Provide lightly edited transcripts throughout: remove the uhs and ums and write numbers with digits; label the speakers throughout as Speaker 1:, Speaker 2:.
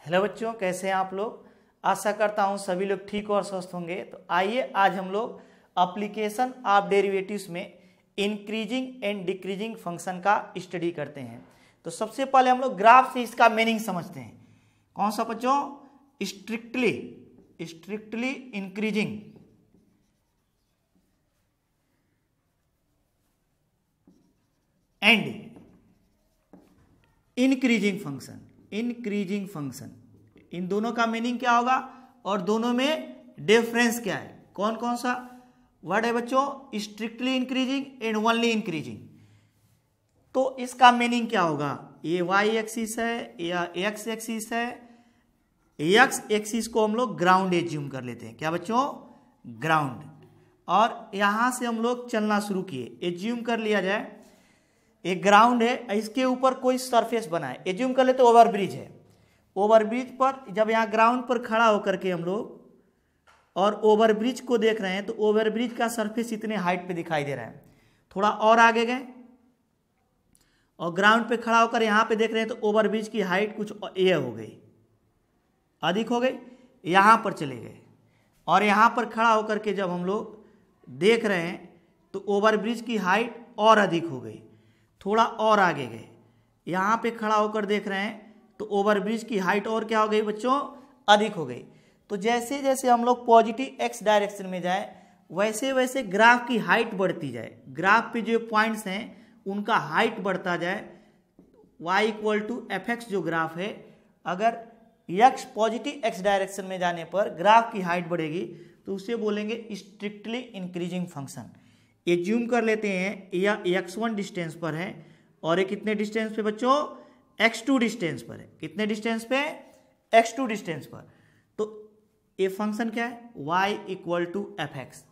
Speaker 1: Hello बच्चों, कैसे हैं आप लोग। आशा करता हूं सभी लोग ठीक और स्वस्थ होंगे। तो आइए आज हम लोग एप्लीकेशन ऑफ डेरिवेटिव्स में इंक्रीजिंग एंड डिक्रीजिंग फंक्शन का स्टडी करते हैं। तो सबसे पहले हम लोग ग्राफ से इसका मीनिंग समझते हैं। कौन सा बच्चों? Strictly increasing and increasing function, इन दोनों का मीनिंग क्या होगा और दोनों में डिफरेंस क्या है? कौन कौन सा वर्ड है बच्चों? Strictly increasing and only increasing. तो इसका मीनिंग क्या होगा? ये वाई एक्सिस है या एक्स एक्सिस है। एक्स एक्सिस को हम लोग ग्राउंड एज्यूम कर लेते हैं। क्या बच्चों? ग्राउंड। और यहां से हम लोग चलना शुरू किए। एज्यूम कर लिया जाए एक ग्राउंड है, इसके ऊपर कोई सरफेस बना है। एज्यूम कर लेते ओवरब्रिज है। ओवरब्रिज पर जब यहाँ ग्राउंड पर खड़ा होकर के हम लोग और ओवरब्रिज को देख रहे हैं तो ओवरब्रिज का सरफेस इतने हाइट पे दिखाई दे रहा है। थोड़ा और आगे गए और ग्राउंड पे खड़ा होकर यहाँ पे देख रहे हैं तो ओवरब्रिज की हाइट कुछ ये हो गई, अधिक हो गई। यहाँ पर चले गए और यहाँ पर खड़ा होकर के जब हम लोग देख रहे हैं तो ओवरब्रिज की हाइट और अधिक हो गई। थोड़ा और आगे गए, यहाँ पे खड़ा होकर देख रहे हैं तो ओवरब्रिज की हाइट और क्या हो गई बच्चों? अधिक हो गई। तो जैसे जैसे हम लोग पॉजिटिव एक्स डायरेक्शन में जाए वैसे वैसे ग्राफ की हाइट बढ़ती जाए। ग्राफ पे जो पॉइंट्स हैं उनका हाइट बढ़ता जाए। y equal to f x जो ग्राफ है, अगर x पॉजिटिव एक्स डायरेक्शन में जाने पर ग्राफ की हाइट बढ़ेगी तो उसे बोलेंगे स्ट्रिक्टली इंक्रीजिंग फंक्शन। एज्यूम कर लेते हैं यह x1 डिस्टेंस पर है और ये कितने डिस्टेंस पे बच्चों? x2 डिस्टेंस पर है। कितने डिस्टेंस पे? x2 डिस्टेंस पर। तो ये फंक्शन क्या है? y equal to f x.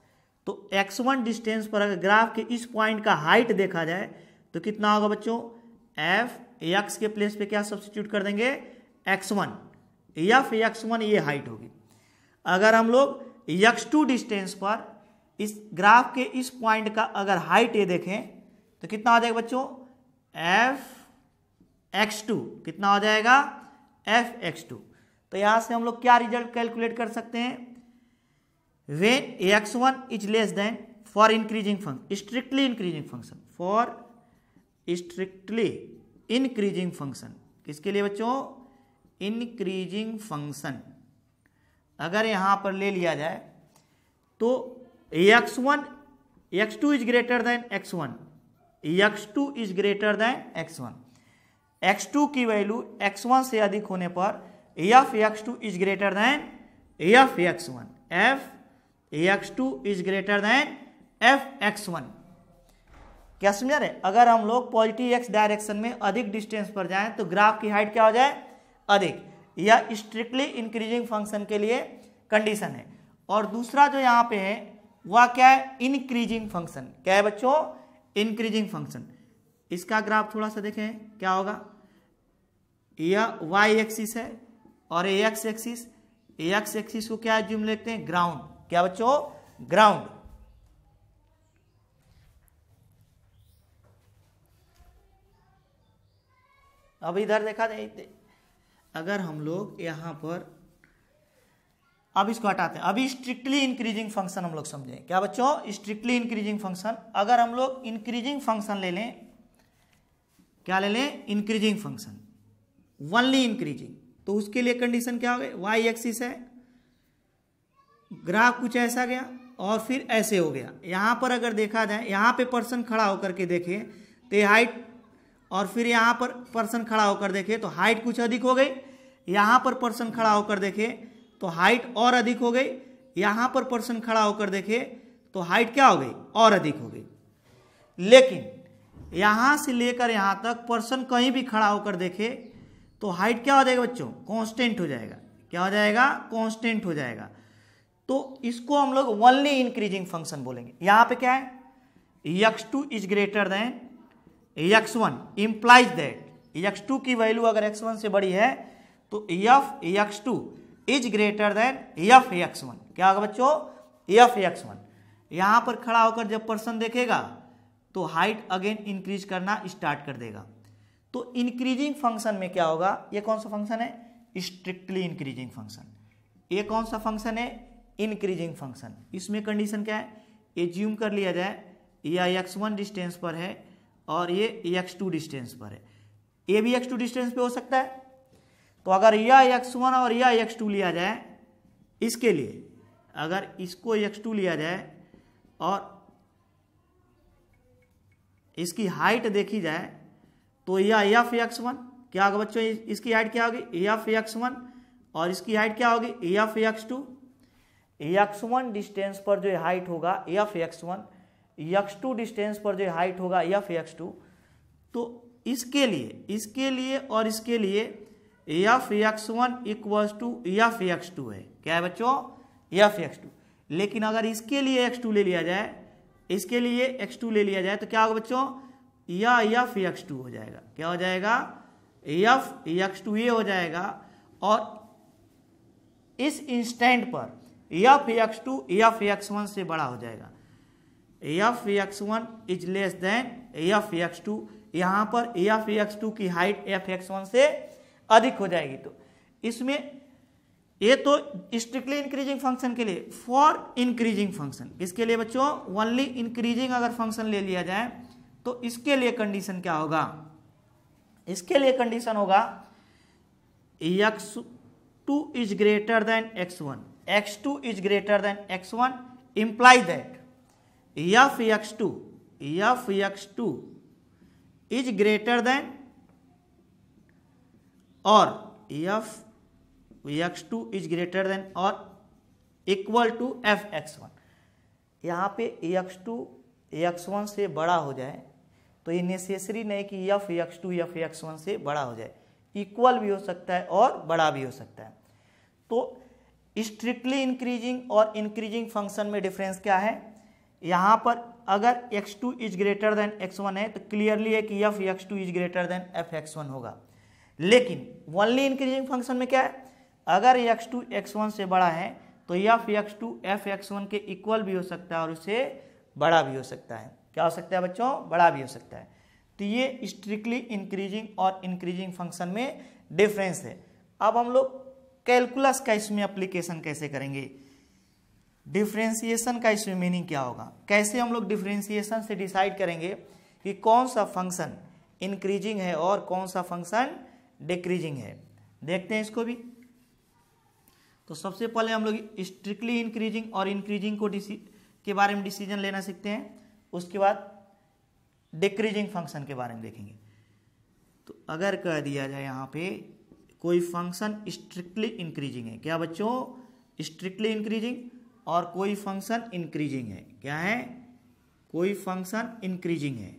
Speaker 1: तो x1 डिस्टेंस पर अगर ग्राफ के इस पॉइंट का हाइट देखा जाए तो कितना होगा बच्चों? एफ एक्स के प्लेस पे क्या सब्स्टिट्यूट कर देंगे? x1। एफ x1 ये हाइट होगी। अगर हम लोग x2 डिस्टेंस पर इस ग्राफ के इस पॉइंट का अगर हाइट ये देखें तो कितना हो जाएगा बच्चों? F x2। कितना हो जाएगा? F x2। तो यहां से हम लोग क्या रिजल्ट कैलकुलेट कर सकते हैं? When x1 is less then for increasing function, strictly increasing function, for strictly increasing function. किसके लिए बच्चों? इंक्रीजिंग फंक्शन अगर यहां पर ले लिया जाए तो x2 is greater then x1, x2 is greater then x1। x2 की वैल्यू x1 से अधिक होने पर F x2 is greater then F x1, F x2 is greater then F x1। क्या समझा रहे? अगर हम लोग पॉजिटिव एक्स डायरेक्शन में अधिक डिस्टेंस पर जाएं तो ग्राफ की हाइट क्या हो जाए? अधिक। यह स्ट्रिक्टली इंक्रीजिंग फंक्शन के लिए कंडीशन है। और दूसरा जो यहाँ पे है वह क्या है? Increasing function. क्या है बच्चों? Increasing function. इसका ग्राफ थोड़ा सा देखें क्या होगा। यह वाई एक्सिस है और एक्स एक्सिस। एक्स एक्सिस को क्या एज्यूम लेते हैं? ग्राउंड। क्या बच्चों? ग्राउंड। अब इधर देखा जाए, अगर हम लोग यहां पर अब इसको हटाते हैं। अभी स्ट्रिक्टली इंक्रीजिंग फंक्शन हम लोग समझें। क्या बच्चों? Strictly increasing function. अगर हम लोग इंक्रीजिंग फंक्शन ले लें, क्या ले लें? Increasing function, only increasing. तो उसके लिए कंडीशन क्या हो गई? वाई एक्सिस है, ग्राफ कुछ ऐसा गया और फिर ऐसे हो गया। यहां पर अगर देखा जाए, यहां पे पर्सन खड़ा होकर के देखे तो हाइट, और फिर यहां पर पर्सन खड़ा होकर देखे तो हाइट कुछ अधिक हो गई। यहां पर पर्सन खड़ा होकर देखे तो हाइट और अधिक हो गई। यहां पर पर्सन खड़ा होकर देखे तो हाइट क्या हो गई? और अधिक हो गई। लेकिन यहां से लेकर यहां तक पर्सन कहीं भी खड़ा होकर देखे तो हाइट क्या हो जाएगा बच्चों? कांस्टेंट हो जाएगा। क्या हो जाएगा? कांस्टेंट हो जाएगा। तो इसको हम लोग ओनली इंक्रीजिंग फंक्शन बोलेंगे। यहां पे क्या है? x2 is greater then x1 implies that x2 की वैल्यू अगर x1 से बड़ी है तो F x2 is greater then F x1। क्या होगा बच्चों? F x1। यहां पर खड़ा होकर जब पर्सन देखेगा तो हाइट अगेन इंक्रीज करना स्टार्ट कर देगा। तो इंक्रीजिंग फंक्शन में क्या होगा? ये कौन सा फंक्शन है? Strictly increasing function. ये कौन सा फंक्शन है? Increasing function. इसमें कंडीशन क्या है? एज्यूम कर लिया जाए यह x1 डिस्टेंस पर है और ये x2 डिस्टेंस पर है। ये भी x2 डिस्टेंस पे हो सकता है। तो अगर यह x1 और यह x2 लिया जाए, इसके लिए अगर इसको x2 लिया जाए और इसकी हाइट देखी जाए तो यह f x1 क्या होगा बच्चों? इसकी हाइट क्या होगी? f x1 और इसकी हाइट क्या होगी? f x2। x1 डिस्टेंस पर जो हाइट होगा f x1, x2 डिस्टेंस पर जो हाइट होगा f x2। तो इसके लिए और इसके लिए f x1 equals to f x2 है। क्या है बच्चों? f x2। लेकिन अगर इसके लिए x2 ले लिया जाए, इसके लिए x2 ले लिया जाए तो क्या होगा बच्चों? यह f x2 हो जाएगा। क्या हो जाएगा? f x2 ये हो जाएगा। और इस इंस्टेंट पर f x2 f x1 से बड़ा हो जाएगा। f x1 is less then f x2। यहां पर f x2 की हाइट f x1 से अधिक हो जाएगी। तो इसमें ये तो स्ट्रिक्टली इंक्रीजिंग फंक्शन के लिए। फॉर इंक्रीजिंग फंक्शन, किसके लिए बच्चों? ओनली इंक्रीजिंग अगर फंक्शन ले लिया जाए तो इसके लिए कंडीशन क्या होगा? इसके लिए कंडीशन होगा x2 is greater then x1, x2 is greater then x1, imply that f x2 is greater then और f x2 is greater then और इक्वल टू f x1। यहाँ पे x2 x1 से बड़ा हो जाए तो ये नेसेसरी नहीं कि f x2 f x1 से बड़ा हो जाए, इक्वल भी हो सकता है और बड़ा भी हो सकता है। तो स्ट्रिक्टली इंक्रीजिंग और इंक्रीजिंग फंक्शन में डिफरेंस क्या है? यहाँ पर अगर x2 is greater then x1 है तो क्लियरली है कि f x2 is greater then f x1 होगा। लेकिन ओनली इंक्रीजिंग फंक्शन में क्या है? अगर x2 x1 से बड़ा है तो f x2 f x1 के इक्वल भी हो सकता है और उससे बड़ा भी हो सकता है। क्या हो सकता है बच्चों? बड़ा भी हो सकता है। तो ये स्ट्रिक्टली इंक्रीजिंग और इंक्रीजिंग फंक्शन में डिफरेंस है। अब हम लोग कैलकुलस का इसमें एप्लीकेशन कैसे करेंगे? डिफरेंशिएशन का इसमें मीनिंग क्या होगा? कैसे हम लोग डिफरेंशिएशन से डिसाइड करेंगे कि कौन सा फंक्शन इंक्रीजिंग है और कौन सा फंक्शन डिक्रीजिंग है? देखते हैं इसको भी। तो सबसे पहले हम लोग स्ट्रिक्टली इंक्रीजिंग और इंक्रीजिंग को के बारे में डिसीजन लेना सीखते हैं। उसके बाद डिक्रीजिंग फंक्शन के बारे में देखेंगे। तो अगर कह दिया जाए यहाँ पे कोई फंक्शन स्ट्रिक्टली इंक्रीजिंग है, क्या बच्चों? Strictly increasing. और कोई फंक्शन इंक्रीजिंग है, क्या है? कोई फंक्शन इंक्रीजिंग है।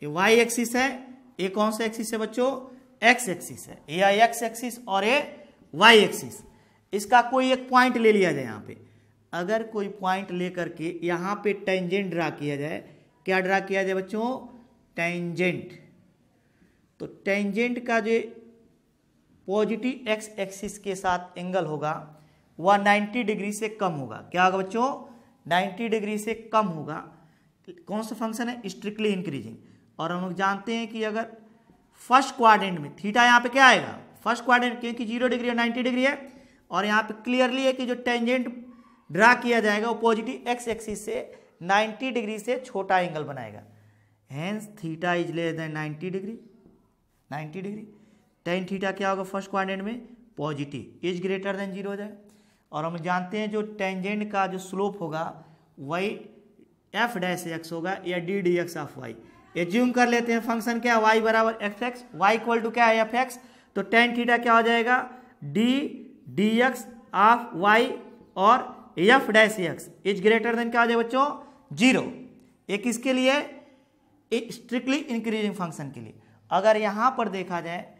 Speaker 1: ये y एक्सिस है, ये कौन सा एक्सिस है बच्चों? x एक्सिस है। ये x एक्सिस और ये y एक्सिस। इसका कोई एक पॉइंट ले लिया जाए यहाँ पे। अगर कोई पॉइंट लेकर के यहाँ पे टेंजेंट ड्रा किया जाए, क्या ड्रा किया जाए बच्चों? टेंजेंट। तो टेंजेंट का जो पॉजिटिव x एक्सिस के साथ एंगल होगा वह 90 डिग्री से कम होगा। क्या होगा बच्चों? 90 डिग्री से कम होगा। कौन सा फंक्शन है? Strictly increasing. और हम लोग जानते हैं कि अगर फर्स्ट क्वाड्रेंट में थीटा यहाँ पे क्या आएगा? फर्स्ट क्वाड्रेंट, क्योंकि 0 डिग्री और 90 डिग्री है। और यहाँ पे क्लियरली है कि जो टेंजेंट ड्रा किया जाएगा वो पॉजिटिव x एक्सिस से 90 डिग्री से छोटा एंगल बनाएगा। Hence theta is less then 90 degree. 90 degree ten theta क्या होगा? फर्स्ट क्वाड्रेंट में पॉजिटिव, इज ग्रेटर देन 0 हो जाएगा। और हम जानते हैं जो टेंजेंट का जो स्लोप होगा वही f डैश x होगा या d dx of y। Assume कर लेते हैं फंक्शन क्या? y बराबर f x, y equal to क्या है? F x. तो टेन थीटा क्या हो जाएगा? d dx ऑफ y और f dash x is greater than क्या हो जाएगा बच्चों? 0। ये किसके लिए? स्ट्रिक्टली इंक्रीजिंग फंक्शन के लिए। अगर यहाँ पर देखा जाए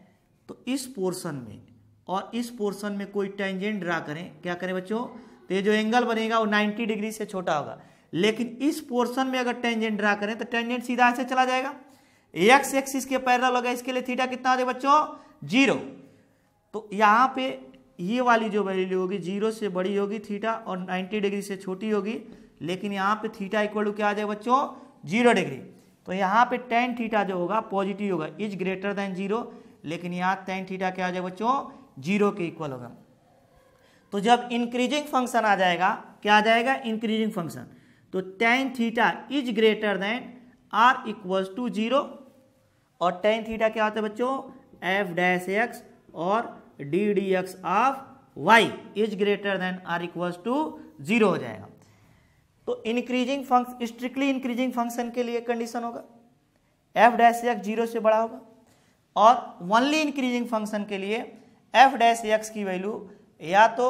Speaker 1: तो इस पोर्शन में और इस पोर्शन में कोई टेंजेंट ड्रा करें, क्या करें बच्चों? तो ये जो एंगल बनेगा वो 90 डिग्री से छोटा होगा। लेकिन इस पोर्शन में अगर टेंजेंट ड्रा करें तो टेंजेंट सीधा ऐसे चला जाएगा, एक्स एक्सिस के पैरेलल होगा। इसके लिए थीटा कितना हो जाएगा बच्चों? 0। तो यहाँ पे ये वाली जो वैल्यू होगी 0 से बड़ी होगी थीटा और 90 डिग्री से छोटी होगी। लेकिन यहाँ पे थीटा इक्वल टू क्या आ जाएगा बच्चों? 0 डिग्री। तो यहाँ पे टेन थीटा जो होगा पॉजिटिव होगा, इज ग्रेटर देन 0, लेकिन यहाँ टेन थीटा क्या आ जाएगा बच्चों 0 के इक्वल होगा। तो जब इंक्रीजिंग फंक्शन आ जाएगा, क्या आ जाएगा इंक्रीजिंग फंक्शन, तो tan theta is greater than or equals to 0, और टेन थीटा क्या होता है बच्चों एफ डैश एक्स और d d x of y is greater than or equals to 0 हो जाएगा। तो increasing function, strictly increasing function के लिए कंडीशन होगा एफ डैश एक्स 0 से बड़ा होगा, और ओनली इंक्रीजिंग फंक्शन के लिए एफ डैश एक्स की वैल्यू या तो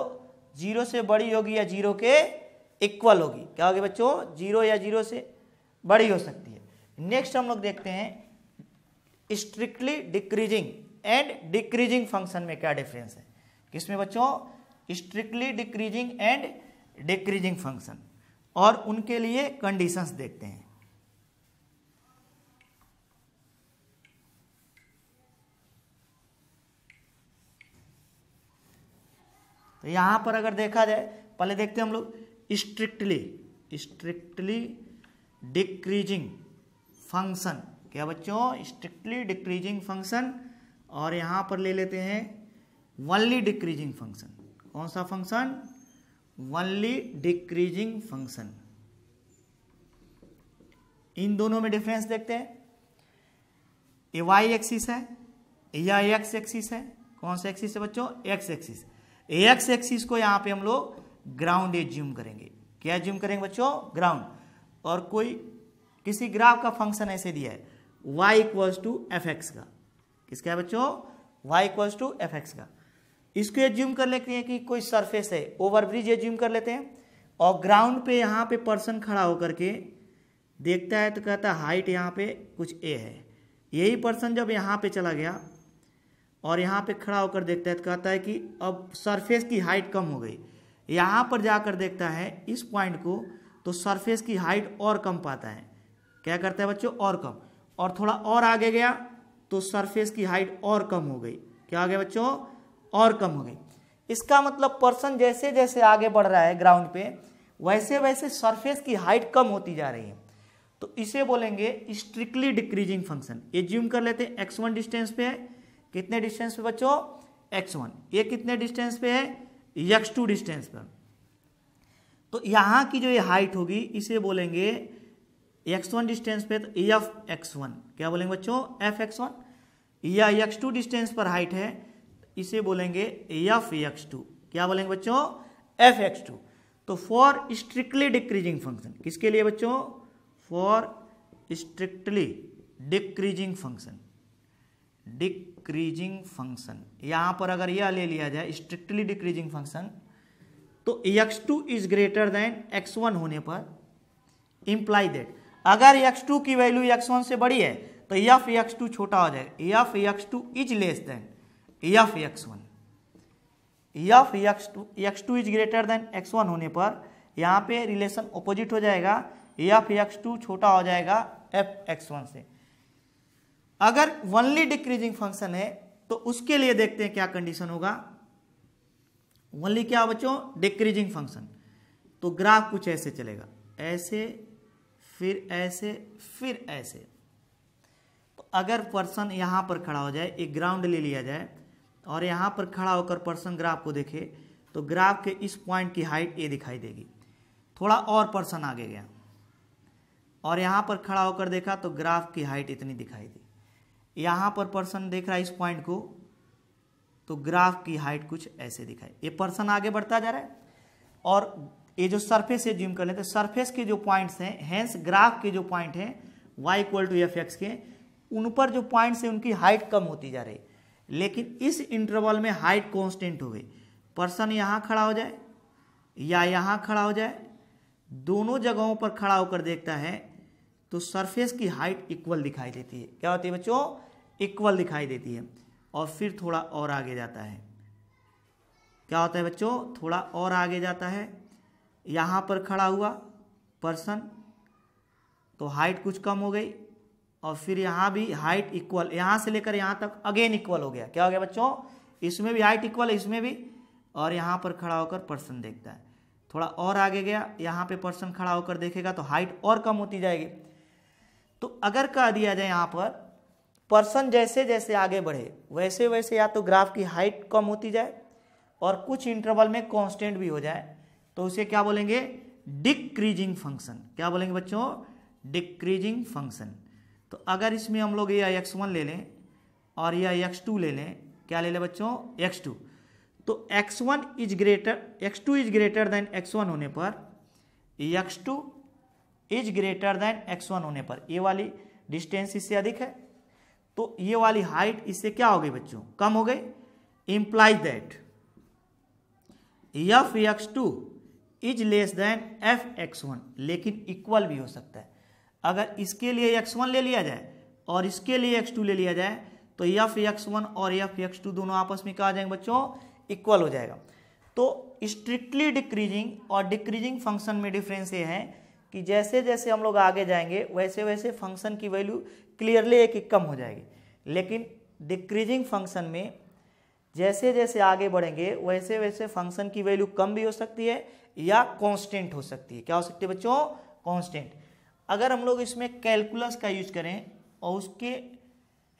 Speaker 1: 0 से बड़ी होगी या 0 के इक्वल होगी। क्या होगी बच्चों 0 या 0 से बड़ी हो सकती है। नेक्स्ट हम लोग देखते हैं strictly decreasing and decreasing function में क्या डिफरेंस है। किसमें बच्चों strictly decreasing and decreasing function, और उनके लिए कंडीशंस देखते हैं। तो यहां पर अगर देखा जाए, पहले देखते हैं हम लोग स्ट्रिक्टली डिक्रीजिंग फंक्शन। क्या बच्चों स्ट्रिक्टली डिक्रीजिंग फंक्शन, और यहां पर ले लेते हैं ओनली डिक्रीजिंग फंक्शन। कौन सा फंक्शन ओनली डिक्रीजिंग फंक्शन। इन दोनों में डिफरेंस देखते हैं। ये वाई एक्सिस है या एक्स एक्सिस है। कौन सा एक्सिस है बच्चों एक्स एक्सिस। एक्स एक्सिस को यहां पे हम लोग ग्राउंड एज्यूम करेंगे। क्या एज्यूम करेंगे बच्चों ग्राउंड। और कोई किसी ग्राफ का फंक्शन ऐसे दिया है y equals to f x का। किसका है बच्चों y equals to f x का। इसको एज्यूम कर लेते हैं कि कोई सरफेस है, ओवरब्रिज एज्यूम कर लेते हैं, और ग्राउंड पे यहाँ पे पर्सन खड़ा होकर के देखता है तो कहता है हाइट यहाँ पे कुछ a है। यही पर्सन जब यहाँ पे चला गया और यहाँ पे खड़ा होकर देखता है तो कहता है कि अब सरफेस की हाइट कम हो गई। यहाँ पर जाकर देखता है इस पॉइंट को, तो सरफेस की हाइट और कम पाता है। क्या करता है बच्चों और कम, और थोड़ा और आगे गया तो सरफेस की हाइट और कम हो गई। क्या आ गया बच्चों और कम हो गई। इसका मतलब पर्सन जैसे जैसे आगे बढ़ रहा है ग्राउंड पे, वैसे वैसे सरफेस की हाइट कम होती जा रही है। तो इसे बोलेंगे स्ट्रिक्टली डिक्रीजिंग फंक्शन। एज्यूम कर लेते हैं x1 डिस्टेंस पे है। कितने डिस्टेंस पे बच्चों x1। ये कितने डिस्टेंस पे है x2 डिस्टेंस पर। तो यहाँ की जो ये हाइट होगी इसे बोलेंगे x1 डिस्टेंस पे तो एफ x1। क्या बोलेंगे बच्चों एफ x1। या x2 डिस्टेंस पर हाइट है इसे बोलेंगे एफ x2। क्या बोलेंगे बच्चों एफ x2। तो फॉर स्ट्रिक्टली डिक्रीजिंग फंक्शन, किसके लिए बच्चों for strictly decreasing function, decreasing function, यहां पर अगर यह ले लिया जाए स्ट्रिक्टली डिक्रीजिंग फंक्शन, तो x2 is greater then x1 होने पर इंप्लाई दैट अगर x2 की वैल्यू x1 से बड़ी है तो एफ x2 छोटा हो जाएगा। F x2 is less then F x1। F x2 is greater then x1 होने पर यहाँ पे रिलेशन ऑपोजिट हो जाएगा। एफ x2 छोटा हो जाएगा एफ x1 से। अगर ओनली डिक्रीजिंग फंक्शन है तो उसके लिए देखते हैं क्या कंडीशन होगा। ओनली क्या बच्चों डिक्रीजिंग फंक्शन, तो ग्राफ कुछ ऐसे चलेगा, ऐसे फिर ऐसे फिर ऐसे। तो अगर पर्सन यहां पर खड़ा हो जाए, एक ग्राउंड ले लिया जाए और यहां पर खड़ा होकर पर्सन ग्राफ को देखे तो ग्राफ के इस पॉइंट की हाइट ए दिखाई देगी। थोड़ा और पर्सन आगे गया और यहां पर खड़ा होकर देखा तो ग्राफ की हाइट इतनी दिखाई दी। यहां पर पर्सन देख रहा है इस पॉइंट को तो ग्राफ की हाइट कुछ ऐसे दिखाई। ये पर्सन आगे बढ़ता जा रहा है और ये जो सरफेस है जिम कर लेते हैं, सरफेस के जो पॉइंट्स हैं, हेंस ग्राफ के जो पॉइंट हैं y equal to f x के, उन पर जो पॉइंट्स है उनकी हाइट कम होती जा रही। लेकिन इस इंटरवल में हाइट कांस्टेंट हो गई। पर्सन यहाँ खड़ा हो जाए या यहाँ खड़ा हो जाए, दोनों जगहों पर खड़ा होकर देखता है तो सरफेस की हाइट इक्वल दिखाई देती है। क्या होती है बच्चों इक्वल दिखाई देती है। और फिर थोड़ा और आगे जाता है, क्या होता है बच्चों थोड़ा और आगे जाता है। यहाँ पर खड़ा हुआ पर्सन तो हाइट कुछ कम हो गई और फिर यहाँ भी हाइट इक्वल, यहाँ से लेकर यहाँ तक अगेन इक्वल हो गया। क्या हो गया बच्चों इसमें भी हाइट इक्वल है, इसमें भी। और यहाँ पर खड़ा होकर पर्सन देखता है, थोड़ा और आगे गया, यहाँ पे पर्सन खड़ा होकर देखेगा तो हाइट और कम होती जाएगी। तो अगर कह दिया जाए यहाँ पर पर्सन जैसे जैसे आगे बढ़े वैसे वैसे या तो ग्राफ की हाइट कम होती जाए और कुछ इंटरवल में कांस्टेंट भी हो जाए, तो उसे क्या बोलेंगे? Decreasing function. क्या बोलेंगे बच्चों? Decreasing function. तो अगर इसमें हम लोग यह x1 ले लें और यह x2 ले लें, क्या ले लें बच्चों? x2। तो x2 is greater then x1 होने पर, x2 is greater then x1 होने पर ये वाली डिस्टेंस इससे अधिक है, तो ये वाली हाइट इससे क्या हो गई बच्चों? कम हो गई। Implies that f(x2) is less then f(x1), लेकिन इक्वल भी हो सकता है। अगर इसके लिए x1 ले लिया जाए और इसके लिए x2 ले लिया जाए तो f(x1) और f(x2) दोनों आपस में क्या आ जाएंगे बच्चों? इक्वल हो जाएगा। तो स्ट्रिक्टली डिक्रीजिंग और डिक्रीजिंग फंक्शन में डिफरेंस ये है कि जैसे जैसे हम लोग आगे जाएंगे वैसे वैसे फंक्शन की वैल्यू क्लियरली एक कम हो जाएगी, लेकिन डिक्रीजिंग फंक्शन में जैसे जैसे आगे बढ़ेंगे वैसे वैसे फंक्शन की वैल्यू कम भी हो सकती है या कांस्टेंट हो सकती है। क्या हो सकती है बच्चों? कांस्टेंट। अगर हम लोग इसमें कैलकुलस का यूज करें और उसके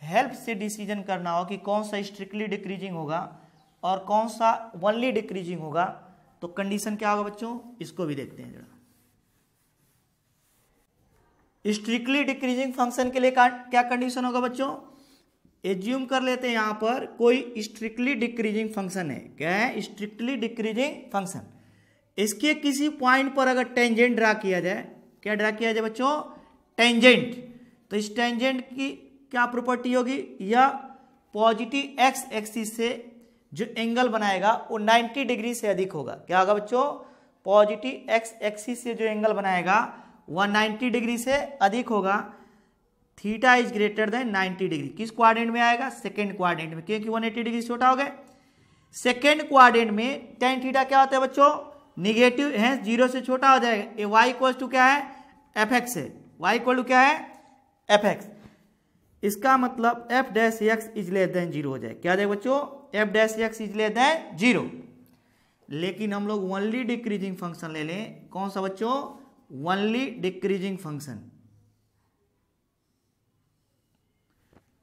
Speaker 1: हेल्प से डिसीजन करना हो कि कौन सा स्ट्रिक्टली डिक्रीजिंग होगा और कौन सा ओनली डिक्रीजिंग होगा, तो कंडीशन क्या होगा बच्चों? इसको भी देखते हैं जरा। स्ट्रिक्टली डिक्रीजिंग फंक्शन के लिए क्या कंडीशन होगा बच्चों? एज्यूम कर लेते हैं यहां पर कोई स्ट्रिक्टली डिक्रीजिंग फंक्शन है। क्या है? Strictly decreasing function. इसके किसी पॉइंट पर अगर टेंजेंट ड्रा किया जाए, क्या ड्रा किया जाए बच्चों? टेंजेंट। तो इस टेंजेंट की क्या प्रॉपर्टी होगी? या पॉजिटिव एक्स एक्सिस से जो एंगल बनाएगा वो 90 डिग्री से अधिक होगा। क्या होगा बच्चों? पॉजिटिव एक्स एक्सिस से जो एंगल बनाएगा वह 90 डिग्री से अधिक होगा। Theta is greater then 90 degree. किस क्वाड्रेंट में आएगा? सेकेंड क्वाड्रेंट में, क्योंकि 180 डिग्री से छोटा हो गया। सेकेंड क्वाड्रेंट में टेन थीटा क्या होता है बच्चों? निगेटिव है, 0 से छोटा हो जाएगा। ये y इक्वल टू क्या है? fx है। y इक्वल टू क्या है? fx। इसका मतलब f dash x is less then 0 हो जाए। क्या जाएगा बच्चों? f dash x is less then 0। लेकिन हम लोग ओनली डिक्रीजिंग फंक्शन ले लें। कौन सा बच्चों? Only decreasing function.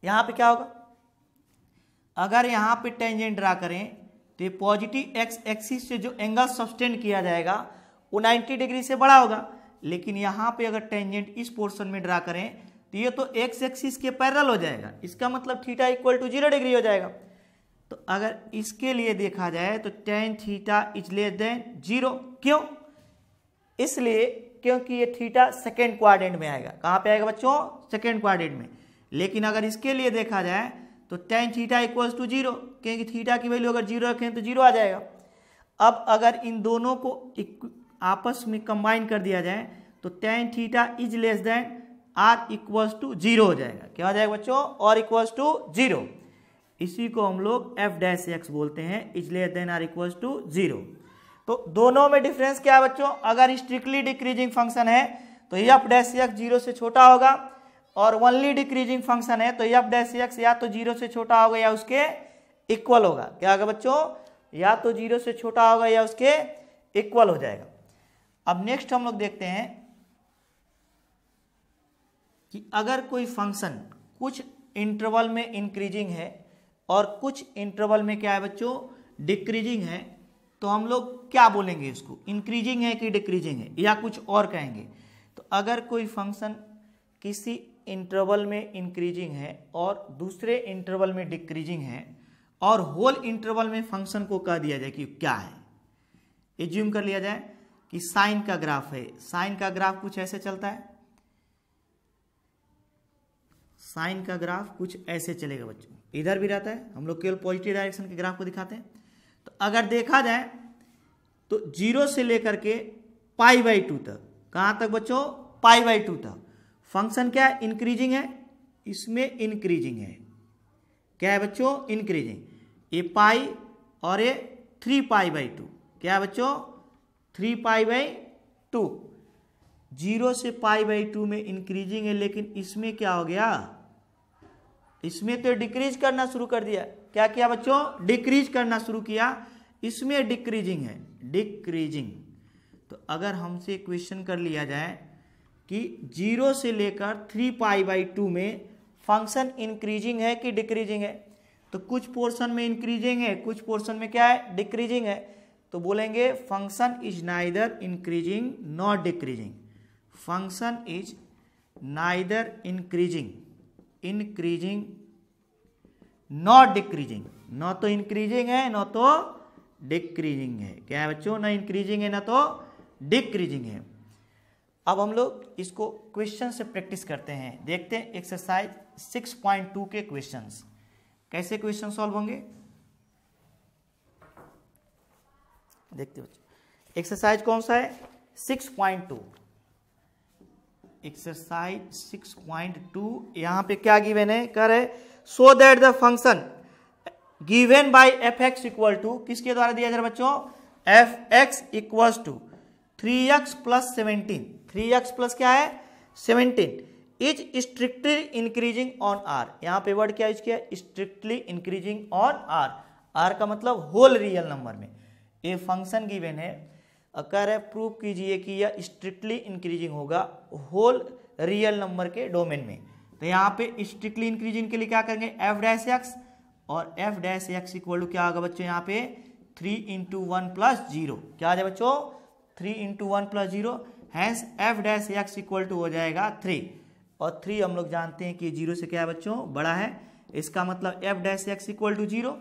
Speaker 1: यहां पे क्या होगा? अगर यहां पे टेंजेंट ड्रा करें तो ये पॉजिटिव एक्स एक्सिस से जो एंगल सब्सटेंड किया जाएगा वो 90 डिग्री से बड़ा होगा। लेकिन यहां पे अगर टेंजेंट इस पोर्शन में ड्रा करें तो ये तो एक्स एक्सिस के पैरेलल हो जाएगा। इसका मतलब थीटा इक्वल टू 0 डिग्री हो जाएगा। तो अगर इसके लिए देखा जाए तो tan theta is less then 0। क्यों? इसलिए क्योंकि ये थीटा सेकेंड क्वाड्रेंट में आएगा। कहां पे आएगा बच्चों? सेकेंड क्वाड्रेंट में। लेकिन अगर इसके लिए देखा जाए तो टेन थीटा इक्वल्स टू 0, क्योंकि थीटा की वैल्यू अगर 0 रखें तो 0 आ जाएगा। अब अगर इन दोनों को आपस में कंबाइन कर दिया जाए तो tan theta is less than or equals to 0 हो जाएगा। क्या हो जाएगा बच्चों? और इक्वल्स टू 0। इसी को हम लोग एफ डैश एक्स बोलते हैं, is less than or equals to 0। तो दोनों में डिफरेंस क्या है बच्चों? अगर स्ट्रिक्टली डिक्रीजिंग फंक्शन है तो एफ डैश एक्स 0 से छोटा होगा, और ओनली डिक्रीजिंग फंक्शन है तो एफ डैश एक्स या तो 0 से छोटा होगा या उसके इक्वल होगा। क्या होगा बच्चों? या तो 0 से छोटा होगा या उसके इक्वल हो जाएगा। अब नेक्स्ट हम लोग देखते हैं कि अगर कोई फंक्शन कुछ इंटरवल में इंक्रीजिंग है और कुछ इंटरवल में क्या है बच्चों? डिक्रीजिंग है, तो हम लोग क्या बोलेंगे इसको? इंक्रीजिंग है कि डिक्रीजिंग है, या कुछ और कहेंगे? तो अगर कोई फंक्शन किसी इंटरवल में इंक्रीजिंग है और दूसरे इंटरवल में डिक्रीजिंग है और होल इंटरवल में फंक्शन को कह दिया जाए कि क्या है, एज्यूम कर लिया जाए कि साइन का ग्राफ है। साइन का ग्राफ कुछ ऐसे चलता है, साइन का ग्राफ कुछ ऐसे चलेगा बच्चों, इधर भी रहता है। हम लोग केवल पॉजिटिव डायरेक्शन के ग्राफ को दिखाते हैं। तो अगर देखा जाए तो 0 से लेकर के π/2 तक, कहां तक बच्चों? π/2 तक फंक्शन क्या है? इंक्रीजिंग है। इसमें इंक्रीजिंग है। क्या है बच्चों? इंक्रीजिंग। ये पाई और ये 3π/2। क्या है बच्चों? 3π/2। 0 से π/2 में इंक्रीजिंग है, लेकिन इसमें क्या हो गया? इसमें तो डिक्रीज करना शुरू कर दिया। क्या किया बच्चों? डिक्रीज करना शुरू किया। इसमें डिक्रीजिंग है, डिक्रीजिंग। तो अगर हमसे क्वेश्चन कर लिया जाए कि 0 से लेकर 3π/2 में फंक्शन इंक्रीजिंग है कि डिक्रीजिंग है। तो कुछ पोर्शन में इंक्रीजिंग है, कुछ पोर्शन में क्या है, डिक्रीजिंग है। तो बोलेंगे function is neither increasing not decreasing. Function is neither increasing not decreasing. न तो इंक्रीजिंग है न तो डिक्रीजिंग है। क्या है बच्चों, ना इंक्रीजिंग है ना तो डिक्रीजिंग है। अब हम लोग इसको क्वेश्चन से प्रैक्टिस करते हैं। देखते हैं एक्सरसाइज 6.2 के क्वेश्चंस, कैसे क्वेश्चन सॉल्व होंगे देखते बच्चों। एक्सरसाइज कौन सा है, 6.2। एक्सरसाइज 6.2 यहां पे क्या गिवन है, कर है so that the function given by f(x) equal to, किसके द्वारा दिया जा रहा है बच्चों, f(x) equals to 3x + 17। 3x plus क्या है 17 is strictly increasing on r। यहां पे वर्ड क्या यूज किया, strictly increasing on r। r का मतलब होल रियल नंबर में। ये फंक्शन गिवन है, कह रहे प्रूव कीजिए कि यह स्ट्रिक्टली इंक्रीजिंग होगा होल रियल नंबर के डोमेन में। तो यहाँ पे स्ट्रिक्टली इंक्रीजिंग के लिए क्या करेंगे, f'(x) और f'(x) इक्वल टू क्या होगा बच्चों, यहाँ पे 3 × 1 + 0। क्या आ जाए बच्चों, 3 × 1 + 0। हैंस f'(x) इक्वल टू हो जाएगा 3। और 3 हम लोग जानते हैं कि 0 से क्या है बच्चों, बड़ा है। इसका मतलब f'(x) equal to 0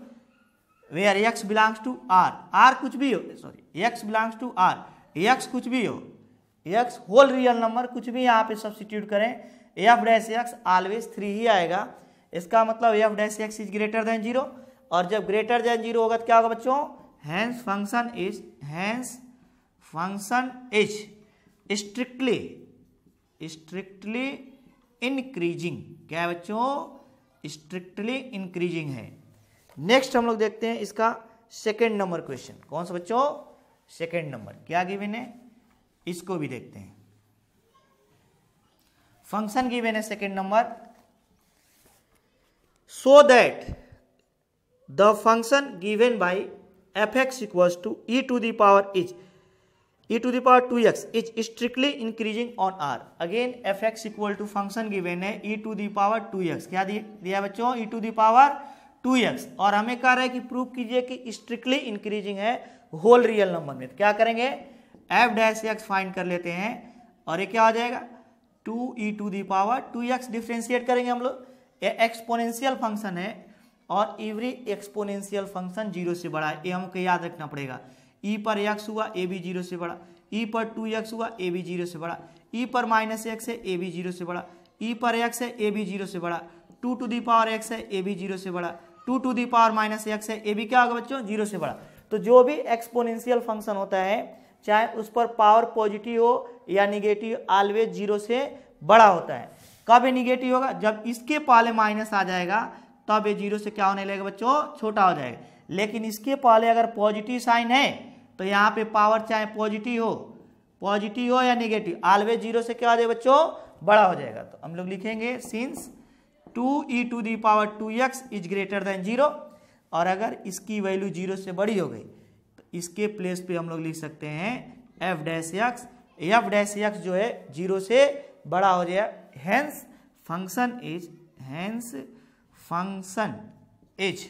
Speaker 1: where x belongs to r। r कुछ भी हो, sorry x belongs to r, x कुछ भी हो, x होल रियल नंबर कुछ भी यहाँ पे सब्स्टिट्यूट करें, f'(x) ऑलवेज 3 ही आएगा। इसका मतलब f'(x) इज ग्रेटर देन 0। और जब ग्रेटर देन 0 होगा तो क्या होगा बच्चों, hence function is strictly increasing. क्या है बच्चों, स्ट्रिक्टली इंक्रीजिंग है। नेक्स्ट हम लोग देखते हैं इसका सेकेंड नंबर क्वेश्चन। कौन सा बच्चों, सेकेंड नंबर क्या गिवन है, इसको भी देखते हैं। फंक्शन गिवन है second number, so that the function given by f(x) equals to e⁻2x is strictly increasing on r। Again f(x) equal to function given है e⁻2x। क्या दिया बच्चों, e⁻2x। और हमें कह रहा है कि प्रूव कीजिए कि स्ट्रिक्टली इंक्रीजिंग है होल रियल नंबर में। तो क्या करेंगे, f'(x) फाइंड कर लेते हैं और ये क्या हो जाएगा 2e⁻2x। डिफ्रेंशिएट करेंगे हम लोग। ये एक्सपोनेंशियल फंक्शन है और एवरी एक्सपोनेंशियल फंक्शन 0 से बड़ा है, ये हमको याद रखना पड़ेगा। e पर x हुआ ए भी 0 से बड़ा, e पर 2x हुआ ए भी 0 से बड़ा, e पर -x है ए भी 0 से बड़ा, e पर x है ए भी 0 से बड़ा, 2x है ए भी 0 से बड़ा, 2⁻−x है ए भी क्या होगा बच्चों, 0 से बड़ा। तो जो भी एक्सपोनेंशियल फंक्शन होता है, चाहे उस पर पावर पॉजिटिव हो या निगेटिव, ऑलवेज 0 से बड़ा होता है। कब ये निगेटिव होगा, जब इसके पहले माइनस आ जाएगा तब ये 0 से क्या होने लगेगा बच्चों, छोटा हो जाएगा। लेकिन इसके पहले अगर पॉजिटिव साइन है तो यहाँ पे पावर चाहे पॉजिटिव हो या निगेटिव, ऑलवेज 0 से क्या हो जाएगा बच्चों, बड़ा हो जाएगा। तो हम लोग लिखेंगे since 2e⁻2x is greater than 0। और अगर इसकी वैल्यू 0 से बड़ी हो गई तो इसके प्लेस पे हम लोग लिख सकते हैं f'(x)। f'(x) जो है 0 से बड़ा हो जाए। Hence function is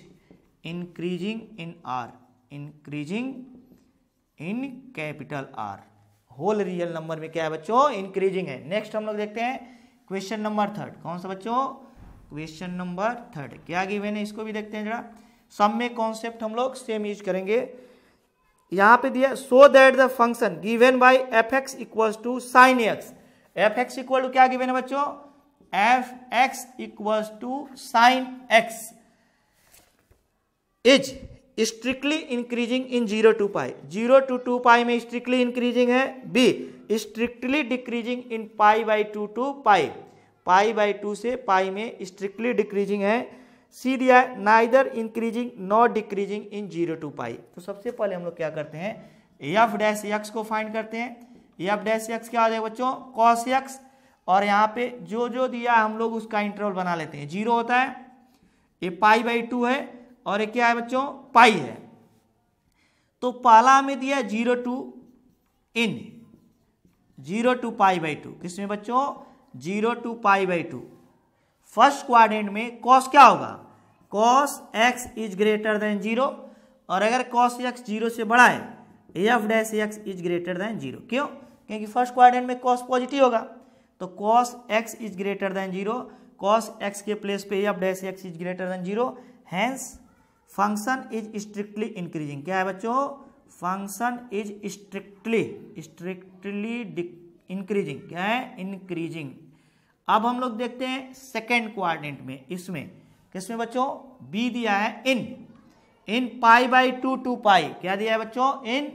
Speaker 1: increasing in r, increasing in capital R। Whole real number में क्या है बच्चों, इंक्रीजिंग है। नेक्स्ट हम लोग देखते हैं क्वेश्चन नंबर 3। कौन सा बच्चों, क्वेश्चन नंबर 3 क्या गिवन है, इसको भी देखते हैं जरा। सब में कॉन्सेप्ट हम लोग सेम यूज करेंगे। यहां पे दिया so that the function given by f(x) equals to sin x। f(x) equal to क्या गिवन है बच्चों, f(x) equals to sin x is strictly increasing in 0 to π। 0 to 2π में स्ट्रिक्टली इंक्रीजिंग है। B strictly decreasing in π/2 to π, π/2 से π में strictly decreasing है। सी दिया है neither increasing not decreasing in 0 to π। तो सबसे पहले हम लोग क्या करते हैं, f'(x) को फाइंड करते हैं। f'(x) क्या आ जाएगा बच्चों, cos x। और यहाँ पे जो जो दिया हम लोग उसका इंटरवल बना लेते हैं। 0 होता है, ये π/2 है और ये क्या है बच्चों, पाई है। तो पहला हमें दिया 0 to 0 to पाई बाई 2। किसमें बच्चों 0 to pi by 2। First quadrant में कॉस क्या होगा, cos x is greater than 0, और अगर कॉस x 0 से बड़ा है f dash x is greater than 0। क्यों, क्योंकि फर्स्ट क्वाड्रेंट में कॉस पॉजिटिव होगा, तो cos x is greater than 0, cos x के प्लेस पे f dash x is greater than 0, hence function is strictly increasing. क्या है बच्चों, फंक्शन इज स्ट्रिक्टली इंक्रीजिंग। क्या है, इंक्रीजिंग। अब हम लोग देखते हैं सेकेंड क्वाड्रेंट में, इसमें किसमें बच्चों बी दिया है इन पाई बाई 2 टू पाई। क्या दिया है बच्चों, इन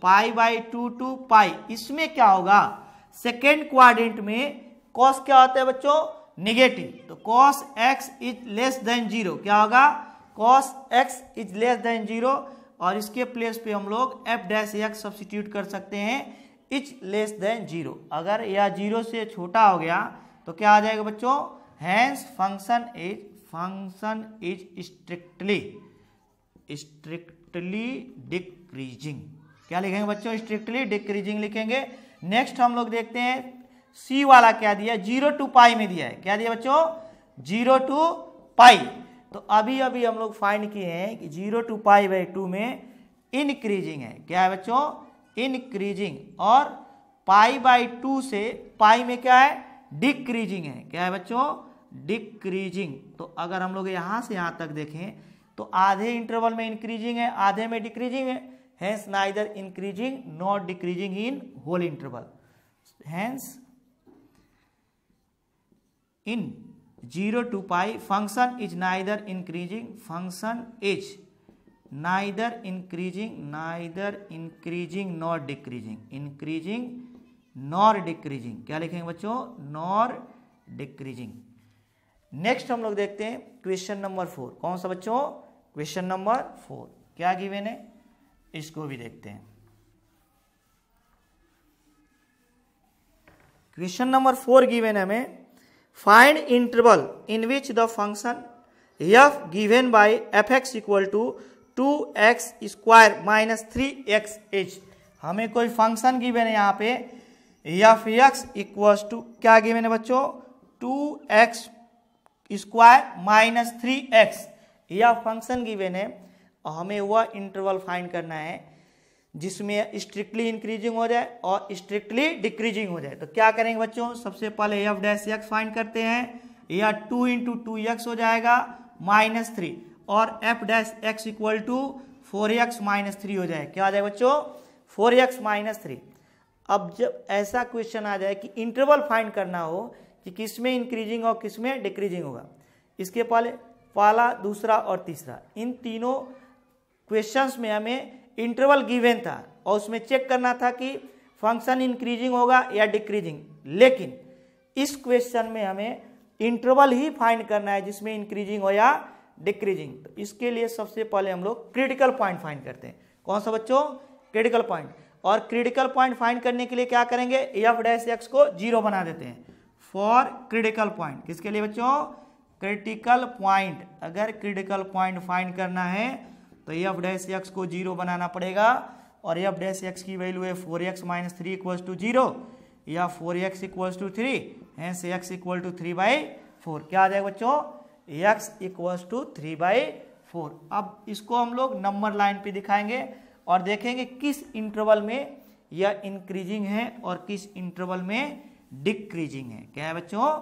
Speaker 1: पाई बाई 2 टू पाई। इसमें क्या होगा, सेकेंड क्वाड्रेंट में कॉस क्या होता है बच्चों, निगेटिव, तो cos x is less then 0। क्या होगा, cos x is less then 0, और इसके प्लेस पे हम लोग एफ डैश एक्स सब्सिट्यूट कर सकते हैं, इज लेस देन 0। अगर यह 0 से छोटा हो गया तो क्या आ जाएगा बच्चों, hence function is strictly decreasing. क्या लिखेंगे बच्चों, स्ट्रिक्टली डिक्रीजिंग लिखेंगे। नेक्स्ट हम लोग देखते हैं सी वाला क्या दिया, 0 टू पाई में दिया है। क्या दिया बच्चों, 0 टू पाई। तो अभी हम लोग फाइंड किए हैं कि 0 टू पाई बाई 2 में इंक्रीजिंग है। क्या है बच्चों, इंक्रीजिंग, और पाई बाई 2 से पाई में क्या है, डिक्रीजिंग है। क्या है बच्चों, डिक्रीजिंग। तो अगर हम लोग यहां से यहां तक देखें तो आधे इंटरवल में इंक्रीजिंग है, आधे में डिक्रीजिंग है, hence neither increasing not decreasing in whole interval. Hence in 0 to pi function is neither increasing, function is neither increasing not decreasing, increasing nor decreasing. क्या लिखेंगे बच्चों, नॉर डिक्रीजिंग। नेक्स्ट हम लोग देखते हैं क्वेश्चन नंबर 4। कौन सा बच्चों, क्वेश्चन नंबर 4 क्या गिवन है, इसको भी देखते हैं। क्वेश्चन नंबर 4 गिवन है हमें, find interval in which the function f given by f x equal to 2x square minus 3x is. हमें कोई फंक्शन गिवन है यहाँ पे एफ एक्स इक्वल टू क्या गिवन है बच्चों, 2x स्क्वायर माइनस 3x, यह फंक्शन गिवन है। और हमें वह इंटरवल फाइंड करना है जिसमें स्ट्रिक्टली इंक्रीजिंग हो जाए और स्ट्रिक्टली डिक्रीजिंग हो जाए। तो क्या करेंगे बच्चों, सबसे पहले एफ डैश एक्स फाइंड करते हैं, या 2 इंटू 2x हो जाएगा माइनस 3, और f dash x equal to 4x minus 3 हो जाए। क्या आ जाए बच्चों, 4x माइनस 3। अब जब ऐसा क्वेश्चन आ जाए कि इंटरवल फाइंड करना हो कि किसमें इंक्रीजिंग और किसमें डिक्रीजिंग होगा, इसके पहला दूसरा और तीसरा, इन तीनों क्वेश्चंस में हमें इंटरवल गिवन था और उसमें चेक करना था कि फंक्शन इंक्रीजिंग होगा या डिक्रीजिंग। लेकिन इस क्वेश्चन में हमें इंटरवल ही फाइंड करना है जिसमें इंक्रीजिंग हो या डिक्रीजिंग। तो इसके लिए सबसे पहले हम लोग क्रिटिकल पॉइंट फाइंड करते हैं। कौन सा बच्चों, क्रिटिकल पॉइंट। और क्रिटिकल पॉइंट फाइंड करने के लिए क्या करेंगे, एफ डैश एक्स को 0 बना देते हैं फॉर क्रिटिकल पॉइंट। किसके लिए बच्चों, क्रिटिकल पॉइंट। अगर क्रिटिकल पॉइंट फाइंड करना है तो एफ डैश एक्स को 0 बनाना पड़ेगा, और एफ डैश एक्स की वैल्यू है 4x माइनस 3 इक्वल्स टू 0, या 4x equals to 3, hence x equal to 3/4। क्या आ जाएगा बच्चों, x इक्वल्स टू 3/4। अब इसको हम लोग नंबर लाइन पे दिखाएंगे और देखेंगे किस इंटरवल में यह इंक्रीजिंग है और किस इंटरवल में डिक्रीजिंग है। क्या है बच्चों,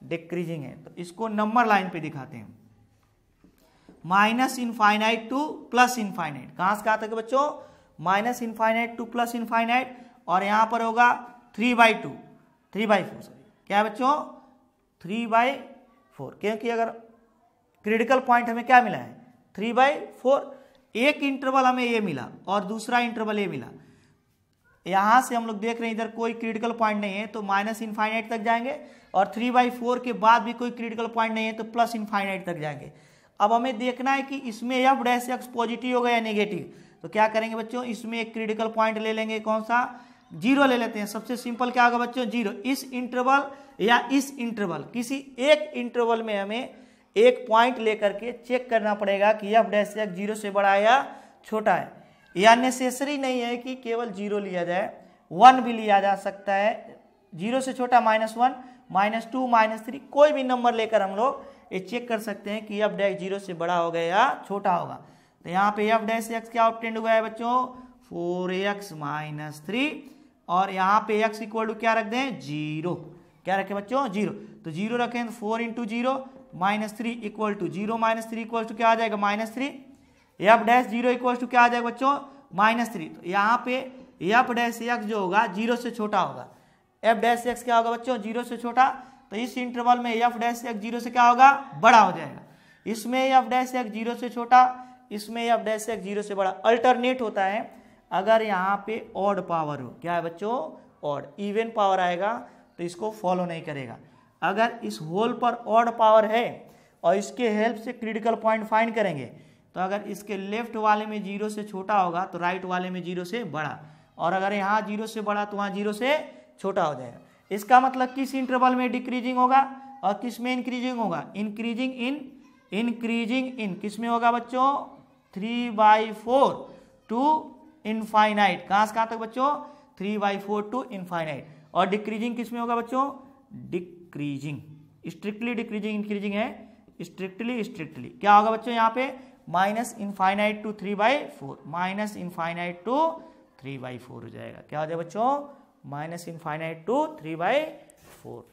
Speaker 1: डिक्रीजिंग है। तो इसको नंबर लाइन पे दिखाते हैं, minus infinite two plus infinite. कहां से कहां तक बच्चों, minus infinite two plus infinite, और यहां पर होगा 3/4 सॉरी। क्या है बच्चों, 3/4, क्योंकि अगर क्रिटिकल पॉइंट हमें क्या मिला है 3/4, एक इंटरवल हमें ये मिला और दूसरा इंटरवल ये मिला। यहां से हम लोग देख रहे हैं इधर कोई क्रिटिकल पॉइंट नहीं है तो माइनस इनफाइनाइट तक जाएंगे, और 3/4 के बाद भी कोई क्रिटिकल पॉइंट नहीं है तो प्लस इनफाइनाइट तक जाएंगे। अब हमें देखना है कि इसमें एफ डैश एक्स पॉजिटिव होगा या नेगेटिव। तो क्या करेंगे बच्चों, इसमें एक क्रिटिकल पॉइंट ले लेंगे, कौन सा, 0 ले लेते हैं। सबसे सिंपल क्या होगा बच्चों, 0। इस इंटरवल या इस इंटरवल, किसी एक इंटरवल में हमें एक पॉइंट लेकर के चेक करना पड़ेगा कि एफ डैश एक्स 0 से बड़ा है या छोटा है। या नेसेसरी नहीं है कि केवल 0 लिया जाए, 1 भी लिया जा सकता है, जीरो से छोटा -1, -2, -3, कोई भी नंबर लेकर हम लोग ये चेक कर सकते हैं कि एफ डैश जीरो से बड़ा होगा या छोटा होगा। तो यहाँ पे एफ डैश एक्स क्या ऑब्टेंड हुआ है बच्चों, 4x - 3, और यहाँ पे x इक्वल टू क्या रख दें, 0। क्या रखें बच्चों, 0। तो 0 रखें तो 4 × 0 -3 इक्वल टू 0 -3 इक्वल टू क्या आ जाएगा, -3। F dash zero equal to क्या आ जाएगा बच्चों, -3। तो यहाँ पे एफ डैश एक्स जो होगा 0 से छोटा होगा। एफ डैश एक्स क्या होगा बच्चों, 0 से छोटा। तो इस इंटरवल में एफ डैश एक्स 0 से क्या होगा, बड़ा हो जाएगा। इसमें एफ डैश एक्स 0 से छोटा, इसमें एफ डैश एक्स 0 से बड़ा। अल्टरनेट होता है अगर यहाँ पे ऑड पावर हो, क्या है बच्चों, ऑड। इवन पावर आएगा तो इसको फॉलो नहीं करेगा। अगर इस होल पर ऑड पावर है और इसके हेल्प से क्रिटिकल पॉइंट फाइंड करेंगे, तो अगर इसके लेफ्ट वाले में 0 से छोटा होगा तो राइट वाले में 0 से बड़ा, और अगर यहाँ 0 से बड़ा तो वहाँ 0 से छोटा हो जाएगा। इसका मतलब किस इंटरवल में डिक्रीजिंग होगा और किस में इंक्रीजिंग होगा, इंक्रीजिंग इन किस में होगा बच्चों, 3/4 टू इनफाइनाइट। कहाँ से कहाँ तक बच्चों, 3/4 टू इनफाइनाइट। और डिक्रीजिंग किस में होगा बच्चों, डिक्रीजिंग, स्ट्रिक्टली डिक्रीजिंग, इंक्रीजिंग है स्ट्रिक्टली। क्या होगा बच्चों यहाँ पे, -∞ टू 3/4, -∞ टू 3/4 हो जाएगा। क्या हो जाएगा बच्चों, -∞ टू 3/4।